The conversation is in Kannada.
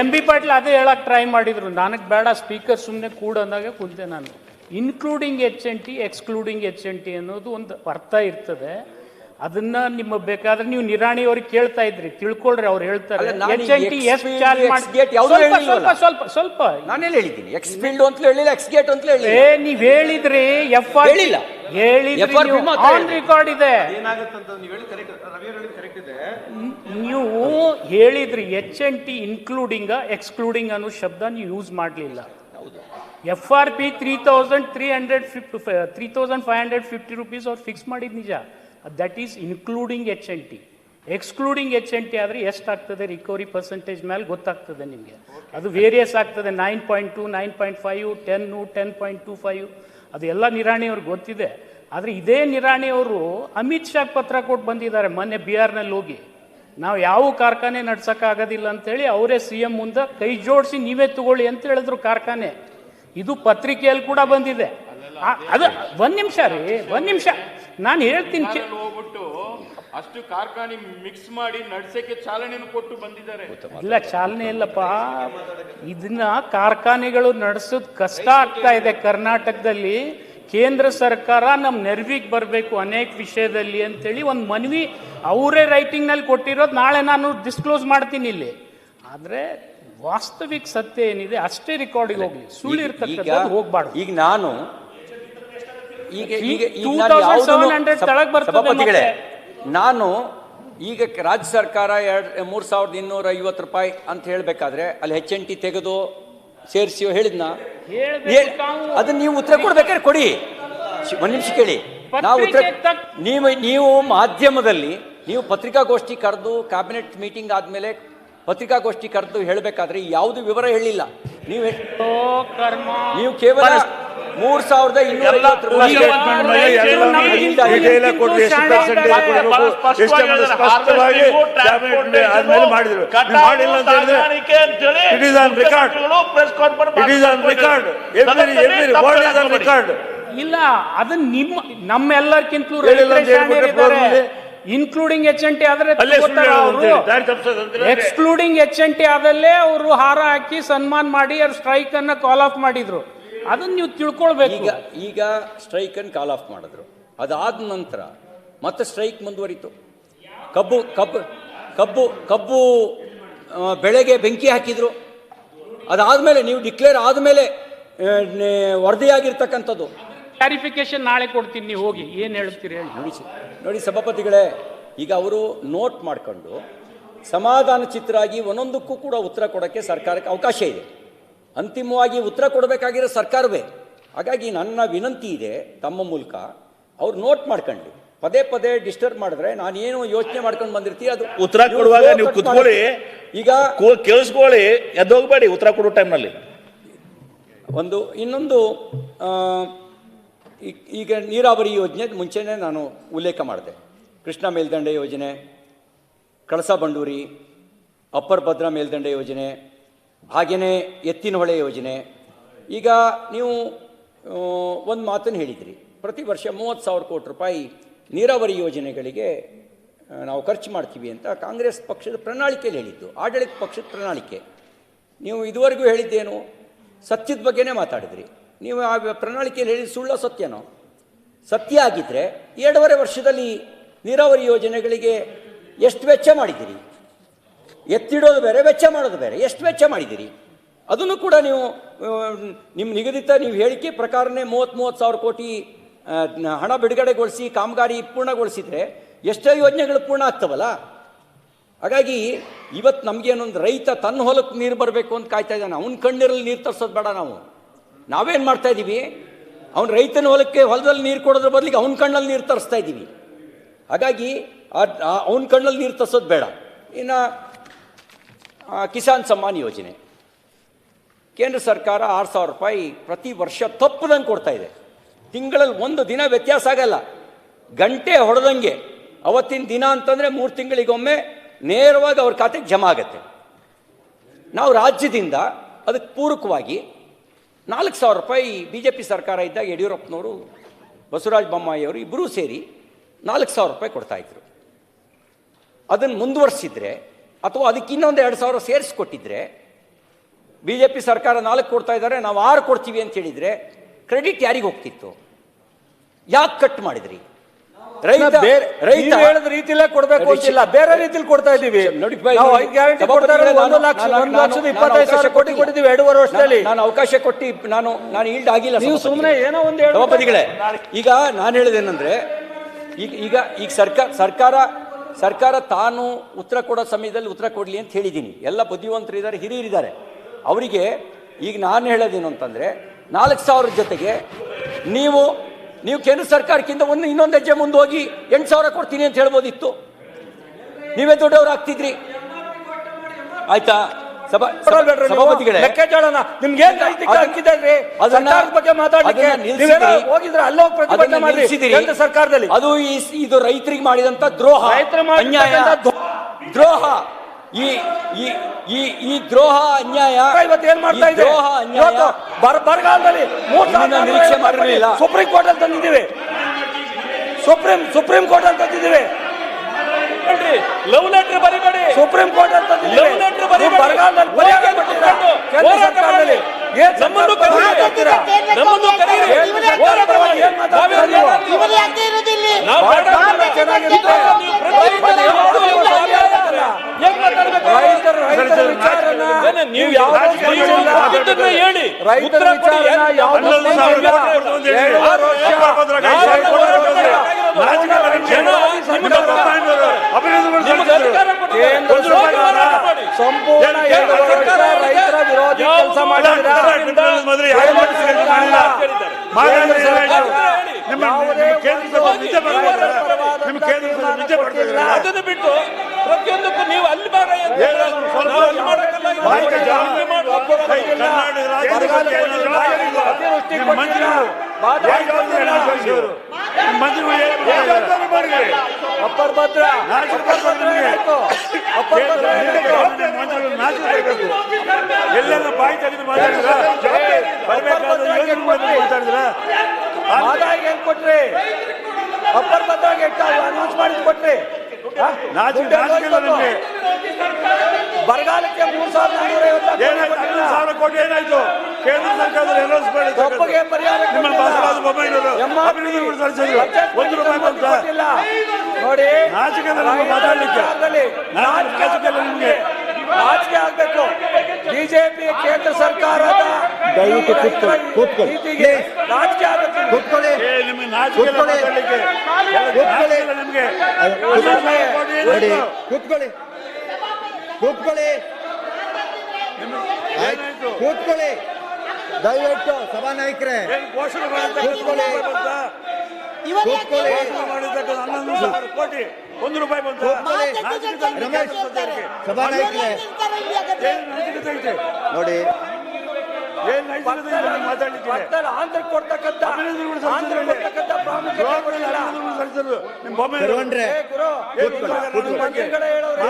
ಎಂ ಬಿ ಪಾಟೀಲ್ ಅದೇ ಹೇಳಕ್ ಟ್ರೈ ಮಾಡಿದ್ರು, ನನಗೆ ಬೇಡ ಸ್ಪೀಕರ್ ಸುಮ್ಮನೆ ಕೂಡ ಅಂದಾಗ ಕುಂತೆ ನಾನು. ಇನ್ಕ್ಲೂಡಿಂಗ್ HNT ಎಕ್ಸ್ಕ್ಲೂಡಿಂಗ್ HNT ಅನ್ನೋದು ಒಂದು ಅರ್ಥ ಇರ್ತದೆ. ಅದನ್ನ ನಿಮ್ಮ ಬೇಕಾದ್ರೆ ನೀವು ನಿರಾಣಿ ಅವ್ರಿಗೆ ಕೇಳ್ತಾ ಇದ್ರಿ, ತಿಳ್ಕೊಳ್ರಿ, ಅವ್ರು ಹೇಳ್ತಾರೆ HNT ಎಷ್ಟು ಚಾರ್ಜ್ ಮಾಡಿ. ಸ್ವಲ್ಪ ನಾನೇನು ಹೇಳಿದ್ದೀನಿ, ಎಕ್ಸ್ ಫೀಲ್ಡ್ ಅಂತ ಹೇಳಿಲ್ಲ, ಎಕ್ಸ್ ಗೇಟ್ ಅಂತ ಹೇಳಿಲ್ಲ. ನೀವ್ ಹೇಳಿದ್ರಿ, ಹೇಳಿದ್ರಿ, ಆನ್ ರೆಕಾರ್ಡ್ ಇದೆ. ನೀವು ಹೇಳಿದ್ರಿ HNT ಇನ್ಕ್ಲೂಡಿಂಗ್ ಎಕ್ಸ್ಕ್ಲೂಡಿಂಗ್ ಅನ್ನೋ ಶಬ್ದ ನೀವು ಯೂಸ್ ಮಾಡಲಿಲ್ಲ. FRP 3,550 rupees ಅವ್ರು ಫಿಕ್ಸ್ ಮಾಡಿದ್ ನಿಜ. That is including HNT. Excluding HNT ಆದರೆ ಎಷ್ಟಾಗ್ತದೆ ರಿಕವರಿ ಪರ್ಸೆಂಟೇಜ್ ಮೇಲೆ ಗೊತ್ತಾಗ್ತದೆ ನಿಮಗೆ. ಅದು ವೇರಿಯಸ್ ಆಗ್ತದೆ, 9.2, 9.5, 10, 10.25, ಅದು ಎಲ್ಲ ನಿರಾಣಿಯವ್ರಿಗೆ ಗೊತ್ತಿದೆ. ಆದರೆ ಇದೇ ನಿರಾಣಿಯವರು ಅಮಿತ್ ಶಾ ಪತ್ರ ಕೊಟ್ಟು ಬಂದಿದ್ದಾರೆ ಮೊನ್ನೆ ಬಿಹಾರ್ನಲ್ಲಿ ಹೋಗಿ, ನಾವು ಯಾವ ಕಾರ್ಖಾನೆ ನಡ್ಸೋಕ್ಕಾಗೋದಿಲ್ಲ ಅಂತೇಳಿ ಅವರೇ CM ಮುಂದೆ ಕೈ ಜೋಡಿಸಿ ನೀವೇ ತಗೊಳ್ಳಿ ಅಂತ ಹೇಳಿದ್ರು ಕಾರ್ಖಾನೆ. ಇದು ಪತ್ರಿಕೆಯಲ್ಲಿ ಕೂಡ ಬಂದಿದೆ. ಅದು ಒಂದ್ ನಿಮಿಷ ನಾನು ಹೇಳ್ತೀನಿ. ಅಷ್ಟು ಕಾರ್ಖಾನೆ ಮಿಕ್ಸ್ ಮಾಡಿ ನಡ್ಸಕ್ಕೆ ಚಾಲನೆ ಕೊಟ್ಟು ಬಂದಿದ್ದಾರೆ. ಇಲ್ಲ, ಚಾಲನೆ ಇಲ್ಲಪ್ಪ, ಇದನ್ನ ಕಾರ್ಖಾನೆಗಳು ನಡೆಸೋದು ಕಷ್ಟ ಆಗ್ತಾ ಇದೆ ಕರ್ನಾಟಕದಲ್ಲಿ. ಕೇಂದ್ರ ಸರ್ಕಾರ ನಮ್ಮ ನೆರವಿಗೆ ಬರಬೇಕು ಅನೇಕ ವಿಷಯದಲ್ಲಿ ಅಂತೇಳಿ ಒಂದು ಮನವಿ ಅವರೇ ರೈಟಿಂಗ್ನಲ್ಲಿ ಕೊಟ್ಟಿರೋದು. ನಾಳೆ ನಾನು ಡಿಸ್ಕ್ಲೋಸ್ ಮಾಡ್ತೀನಿ ಇಲ್ಲಿ. ಆದರೆ ವಾಸ್ತವಿಕ ಸತ್ಯ ಏನಿದೆ ಅಷ್ಟೇ ರೆಕಾರ್ಡಿಗೆ ಹೋಗ್ಲಿ, ಸುಳ್ಳು ಇರ್ತಕ್ಕಂಥದ್ದು ಹೋಗ್ಬಾರ್ದು. ಈಗ ನಾನು ನಾನು ಈಗ ರಾಜ್ಯ ಸರ್ಕಾರ 3,250 ರೂಪಾಯಿ ಅಂತ ಹೇಳಬೇಕಾದ್ರೆ ಅಲ್ಲಿ HNT ತೆಗೆದು ಸೇರಿಸಿಯೋ ಹೇಳಿದ್ನ, ಅದನ್ನ ನೀವು ಉತ್ತರ ಕೊಡ್ಬೇಕಾದ್ರೆ ಕೊಡಿ. ಒಂದು ನಿಮಿಷ ಕೇಳಿ, ನಾವು ಉತ್ತರ ನೀವು ಮಾಧ್ಯಮದಲ್ಲಿ ನೀವು ಪತ್ರಿಕಾಗೋಷ್ಠಿ ಕರೆದು ಕ್ಯಾಬಿನೆಟ್ ಮೀಟಿಂಗ್ ಆದ್ಮೇಲೆ ಪತ್ರಿಕಾಗೋಷ್ಠಿ ಕರೆದು ಹೇಳಬೇಕಾದ್ರೆ ಯಾವುದು ವಿವರ ಹೇಳಿಲ್ಲ. ನೀವು ಕೇವಲ 3,250 ಇಲ್ಲ, ಅದನ್ನ ನಮ್ಮೆಲ್ಲರಿಗಿಂತಲೂ ಇನ್ಕ್ಲೂಡಿಂಗ್ HNT ಆದ್ರೆ ಎಕ್ಸ್ಕ್ಲೂಡಿಂಗ್ HNT ಆದಲ್ಲೇ ಅವರು ಹಾರ ಹಾಕಿ ಸನ್ಮಾನ ಮಾಡಿ ಅವ್ರ ಸ್ಟ್ರೈಕ್ ಅನ್ನ ಕಾಲ್ ಆಫ್ ಮಾಡಿದ್ರು. ಅದನ್ನ ನೀವು ತಿಳ್ಕೊಳ್ಬೇಕು. ಈಗ ಸ್ಟ್ರೈಕ್ ಅನ್ನು ಕಾಲ್ ಆಫ್ ಮಾಡಿದ್ರು, ಅದಾದ ನಂತರ ಮತ್ತೆ ಸ್ಟ್ರೈಕ್ ಮುಂದುವರಿತು. ಕಬ್ಬು ಬೆಳೆಗೆ ಬೆಂಕಿ ಹಾಕಿದ್ರು. ಅದಾದ್ಮೇಲೆ ನೀವು ಡಿಕ್ಲೇರ್ ಆದ್ಮೇಲೆ ವರದಿಯಾಗಿರ್ತಕ್ಕಂಥದ್ದು. ಕ್ಲಾರಿಫಿಕೇಶನ್ ನಾಳೆ ಕೊಡ್ತೀನಿ, ನೀವು ಹೋಗಿ ಏನು ಹೇಳ್ತೀರಿ ಹೇಳಿ. ನೋಡಿ ಸಭಾಪತಿಗಳೇ, ಈಗ ಅವರು ನೋಟ್ ಮಾಡಿಕೊಂಡು ಸಮಾಧಾನ ಚಿತ್ತರಾಗಿ ಒಂದೊಂದಕ್ಕೂ ಕೂಡ ಉತ್ತರ ಕೊಡೋಕ್ಕೆ ಸರ್ಕಾರಕ್ಕೆ ಅವಕಾಶ ಇದೆ. ಅಂತಿಮವಾಗಿ ಉತ್ತರ ಕೊಡಬೇಕಾಗಿರೋ ಸರ್ಕಾರವೇ. ಹಾಗಾಗಿ ನನ್ನ ವಿನಂತಿ ಇದೆ ತಮ್ಮ ಮೂಲಕ, ಅವ್ರು ನೋಟ್ ಮಾಡ್ಕೊಳ್ಳಿ. ಪದೇ ಪದೇ ಡಿಸ್ಟರ್ಬ್ ಮಾಡಿದ್ರೆ ನಾನೇನು ಯೋಚನೆ ಮಾಡ್ಕೊಂಡು ಬಂದಿರ್ತೀವಿ ಅದು ಉತ್ತರ ಕೊಡುವಾಗ ನೀವು ಕುತ್ಕೊಳ್ಳಿ, ಈಗ ಕೇಳಿಸ್ಕೊಳ್ಳಿ, ಎದ್ದೋಗ್ಬೇಡಿ ಉತ್ತರ ಕೊಡೋ ಟೈಮ್ನಲ್ಲಿ. ಇನ್ನೊಂದು ಈಗ ನೀರಾವರಿ ಯೋಜನೆ ಮುಂಚೆನೇ ನಾನು ಉಲ್ಲೇಖ ಮಾಡಿದೆ. ಕೃಷ್ಣಾ ಮೇಲ್ದಂಡೆ ಯೋಜನೆ, ಕಳಸಾ ಬಂಡೂರಿ, ಅಪ್ಪರ್ ಭದ್ರಾ ಮೇಲ್ದಂಡೆ ಯೋಜನೆ, ಹಾಗೆಯೇ ಎತ್ತಿನಹೊಳೆ ಯೋಜನೆ. ಈಗ ನೀವು ಒಂದು ಮಾತನ್ನು ಹೇಳಿದ್ರಿ, ಪ್ರತಿ ವರ್ಷ 30,000 ಕೋಟಿ ರೂಪಾಯಿ ನೀರಾವರಿ ಯೋಜನೆಗಳಿಗೆ ನಾವು ಖರ್ಚು ಮಾಡ್ತೀವಿ ಅಂತ ಕಾಂಗ್ರೆಸ್ ಪಕ್ಷದ ಪ್ರಣಾಳಿಕೆಯಲ್ಲಿ ಹೇಳಿದ್ದು, ಆಡಳಿತ ಪಕ್ಷದ ಪ್ರಣಾಳಿಕೆ. ನೀವು ಇದುವರೆಗೂ ಹೇಳಿದ್ದೇನು? ಸತ್ಯದ ಬಗ್ಗೆನೇ ಮಾತಾಡಿದ್ರಿ. ನೀವು ಆ ಪ್ರಣಾಳಿಕೆಯಲ್ಲಿ ಹೇಳಿದ ಸುಳ್ಳ ಸತ್ಯನೋ? ಸತ್ಯ ಆಗಿದ್ದರೆ 2.5 ವರ್ಷದಲ್ಲಿ ನೀರಾವರಿ ಯೋಜನೆಗಳಿಗೆ ಎಷ್ಟು ವೆಚ್ಚ ಮಾಡಿದ್ದೀರಿ? ಎತ್ತಿಡೋದು ಬೇರೆ, ವೆಚ್ಚ ಮಾಡೋದು ಬೇರೆ. ಎಷ್ಟು ವೆಚ್ಚ ಮಾಡಿದ್ದೀರಿ ಅದನ್ನು ಕೂಡ ನೀವು ನಿಮ್ಮ ನಿಗದಿತ ನೀವು ಹೇಳಿಕೆ ಪ್ರಕಾರನೇ 30,000 ಕೋಟಿ ಹಣ ಬಿಡುಗಡೆಗೊಳಿಸಿ ಕಾಮಗಾರಿ ಪೂರ್ಣಗೊಳಿಸಿದರೆ ಎಷ್ಟೋ ಯೋಜನೆಗಳು ಪೂರ್ಣ ಆಗ್ತವಲ್ಲ. ಹಾಗಾಗಿ ಇವತ್ತು ನಮಗೇನೊಂದು ರೈತ ತನ್ನ ಹೊಲಕ್ಕೆ ನೀರು ಬರಬೇಕು ಅಂತ ಕಾಯ್ತಾ ಇದ್ದಾನೆ. ಅವನ ಕಣ್ಣೀರಲ್ಲಿ ನೀರು ತರಿಸೋದು ಬೇಡ. ನಾವೇನು ಮಾಡ್ತಾ ಇದ್ದೀವಿ, ಅವ್ನು ರೈತನ ಹೊಲದಲ್ಲಿ ನೀರು ಕೊಡೋದ್ರ ಬದಲಿಗೆ ಅವನ ಕಣ್ಣಲ್ಲಿ ನೀರು ತರಿಸ್ತಾ ಇದ್ದೀವಿ. ಹಾಗಾಗಿ ಅವನ ಕಣ್ಣಲ್ಲಿ ನೀರು ತರಿಸೋದು ಬೇಡ. ಇನ್ನು ಕಿಸಾನ್ ಸಮ್ಮಾನ್ ಯೋಜನೆ, ಕೇಂದ್ರ ಸರ್ಕಾರ 6,000 ರೂಪಾಯಿ ಪ್ರತಿ ವರ್ಷ ತಪ್ಪದಂಗೆ ಕೊಡ್ತಾ ಇದೆ. ತಿಂಗಳಲ್ಲಿ ಒಂದು ದಿನ ವ್ಯತ್ಯಾಸ ಆಗಲ್ಲ, ಗಂಟೆ ಹೊಡೆದಂಗೆ. ಅವತ್ತಿನ ದಿನ ಅಂತಂದರೆ 3 ತಿಂಗಳಿಗೊಮ್ಮೆ ನೇರವಾಗಿ ಅವ್ರ ಖಾತೆಗೆ ಜಮಾ ಆಗುತ್ತೆ. ನಾವು ರಾಜ್ಯದಿಂದ ಅದಕ್ಕೆ ಪೂರಕವಾಗಿ 4,000 ರೂಪಾಯಿ BJP ಸರ್ಕಾರ ಇದ್ದಾಗ ಯಡಿಯೂರಪ್ಪನವರು, ಬಸವರಾಜ ಬೊಮ್ಮಾಯಿಯವರು ಇಬ್ಬರೂ ಸೇರಿ 4,000 ರೂಪಾಯಿ ಕೊಡ್ತಾಯಿದ್ರು. ಅದನ್ನು ಮುಂದುವರಿಸಿದ್ರೆ ಅಥವಾ ಅದಕ್ಕೆ ಇನ್ನೊಂದು 2,000 ಸೇರಿಸ್ಕೊಟ್ಟಿದ್ರೆ, BJP ಸರ್ಕಾರ 4 ಕೊಡ್ತಾ ಇದ್ದಾರೆ, ನಾವು 6 ಕೊಡ್ತೀವಿ ಅಂತ ಹೇಳಿದ್ರೆ ಕ್ರೆಡಿಟ್ ಯಾರಿಗೆ ಹೋಗ್ತಿತ್ತು? ಯಾಕೆ ಕಟ್ ಮಾಡಿದ್ರಿ? ರೈತ ಹೇಳಿದ ರೀತಿಲೇ ಕೊಡ್ಬೇಕು ಅಂತಿಲ್ಲ, ಬೇರೆ ರೀತಿಲಿ ಕೊಡ್ತಾ ಇದೀವಿ. ನಾವು 5 ಗ್ಯಾರಂಟಿ ಕೊಡ್ತಾ ಇರೋದು 1,20,25,000 ಕೋಟಿ ಕೊಟ್ಟಿದ್ದೀವಿ 2.5 ವರ್ಷದಲ್ಲಿ. ನಾನು ಅವಕಾಶ ಕೊಟ್ಟು ನಾನು ಈಲ್ಡ್ ಆಗಿಲ್ಲ. ನೀವು ಸುಮ್ಮನೆ ಏನೋ ಒಂದು ಸಭಾಪತಿಗಳೇ, ಈಗ ನಾನು ಹೇಳೋದೇನೆಂದ್ರೆ, ಈಗ ಸರ್ಕಾರ ತಾನು ಉತ್ತರ ಕೊಡೋ ಸಮಯದಲ್ಲಿ ಉತ್ತರ ಕೊಡಲಿ ಅಂತ ಹೇಳಿದ್ದೀನಿ. ಎಲ್ಲ ಬುದ್ಧಿವಂತರು ಇದ್ದಾರೆ, ಹಿರಿಯರಿದ್ದಾರೆ. ಅವರಿಗೆ ಈಗ ನಾನು ಹೇಳೋದೇನು ಅಂತಂದರೆ, 4,000 ಜೊತೆಗೆ ನೀವು ಕೇಂದ್ರ ಸರ್ಕಾರಕ್ಕಿಂತ ಇನ್ನೊಂದು ಹೆಜ್ಜೆ ಮುಂದೆ ಹೋಗಿ 8,000 ಕೊಡ್ತೀನಿ ಅಂತ ಹೇಳ್ಬೋದಿತ್ತು. ನೀವೇ ದೊಡ್ಡವರು ಆಗ್ತಿದ್ರಿ. ಆಯ್ತಾ? ಸಭಾಪತಿಗಳೇ, ಲೆಕ್ಕಾಚಾರನ ನಿಮ್ಗೆ ಬಗ್ಗೆ ಮಾತಾಡಲಿಕ್ಕೆ ಹೋಗಿದ್ರೆ ಅಲ್ಲೋಗಿ ಪ್ರತಿಭಟನೆ ಮಾಡಿ ಕೇಂದ್ರ ಸರ್ಕಾರದಲ್ಲಿ. ಅದು ಇದು ರೈತರಿಗೆ ಮಾಡಿದಂತ ದ್ರೋಹ, ಅನ್ಯಾಯ, ದ್ರೋಹ. ಈ ದ್ರೋಹ, ಅನ್ಯಾಯ ಇವತ್ತು ಏನ್ ಮಾಡ್ತಾ ಇದೆ? ಬರಗಾಲದಲ್ಲಿ ನಿರೀಕ್ಷೆ ಮಾಡಿರಲಿಲ್ಲ. ಸುಪ್ರೀಂ ಕೋರ್ಟ್ ಅಲ್ಲಿ ತಂದಿದ್ದೀವಿ, ಸುಪ್ರೀಂ ಕೋರ್ಟ್ ಅಲ್ಲಿ ತಂದಿದ್ದೀವಿ. ಲವ್ ಲೆಟರ್ ಬರಿಬೇಡಿ, ಸುಪ್ರೀಂ ಕೋರ್ಟ್ ಅಂತ ಬರಗಾಲದಲ್ಲಿ ಪರಿಹಾರ ಕೊಟ್ಟಿದ್ದೀರಾ ಕೇಂದ್ರ ಸರ್ಕಾರದಲ್ಲಿ. ನಮ್ಮನ್ನು ನೀವು ಸಂಪೂರ್ಣ ರೈತರ ವಿರೋಧಿ ಕೆಲಸ ಅದನ್ನು ಬಿಟ್ಟು ಪ್ರತಿಯೊಂದಕ್ಕೂ ನೀವು ಅಲ್ಲಿ ಅಪ್ಪರ್ ಭದ್ರ ಎಲ್ಲೆಲ್ಲ ಬಾಯಿ ತೆಗೆದು ಮಾತಾಡಿದ್ರ ಆದಾಯ ಏನ್ ಕೊಟ್ರಿ? ಅಪ್ಪರ್ ಭದ್ರಾಗೆ ಅನೌನ್ಸ್ ಮಾಡಿದ್ ಕೊಟ್ರಿ. ಬರಗಾಲಕ್ಕೆ 3,450 ಕೋಟಿ ಏನಾಯ್ತು? ಕೇಂದ್ರ ಸರ್ಕಾರದಲ್ಲಿ ಅನೌನ್ಸ್ ಮಾಡಿ ಕಪ್ಪಗೆ ಪರಿಹಾರ ಬಸವರಾಜ ಬೊಮ್ಮಾಯಿಯವರು ₹1 ಬಂತ ನೋಡಿ. ಮಾತಾಡ್ಲಿಕ್ಕೆ ನಾಚಿಕೆ ಆಗ್ಬೇಕು. ಬಿಜೆಪಿ ಕೇಂದ್ರ ಸರ್ಕಾರದ ನೀತಿಗೆ ನಾಚಿಕೆ ಆಗಬೇಕು. ನಿಮಗೆ ನಾಚಿಕೆ ಮಾತಾಡ್ಲಿಕ್ಕೆ ನಿಮ್ಗೆ ಕೂತ್ಕೊಳ್ಳಿ ದಯವಿಟ್ಟು ಸಭಾನಾಯಕರೇ, ಘೋಷಣೆ ಕೂತ್ಕೊಳ್ಳಿ. ಕೂತ್ಕೊಳ್ಳಿ. ಮಾಡಿದ್ದಕ್ಕೆ 11,000 ಕೋಟಿ ₹1 ಬಂತ. ರಮೇಶ್ ಸಭಾನಾಯಕರೇ ನೋಡಿ, ಮಾತಾಡ್ಲಿಕ್ಕೆ ಆಂಧ್ರಕ್ಕೆ ಕೊಡ್ತಕ್ಕಂಥ ಪ್ರಾಮುಖ್ಯತೆ ಶರವಣ್ರೆ, ಮಂತ್ರಿಗಳೇ ಹೇಳೋರು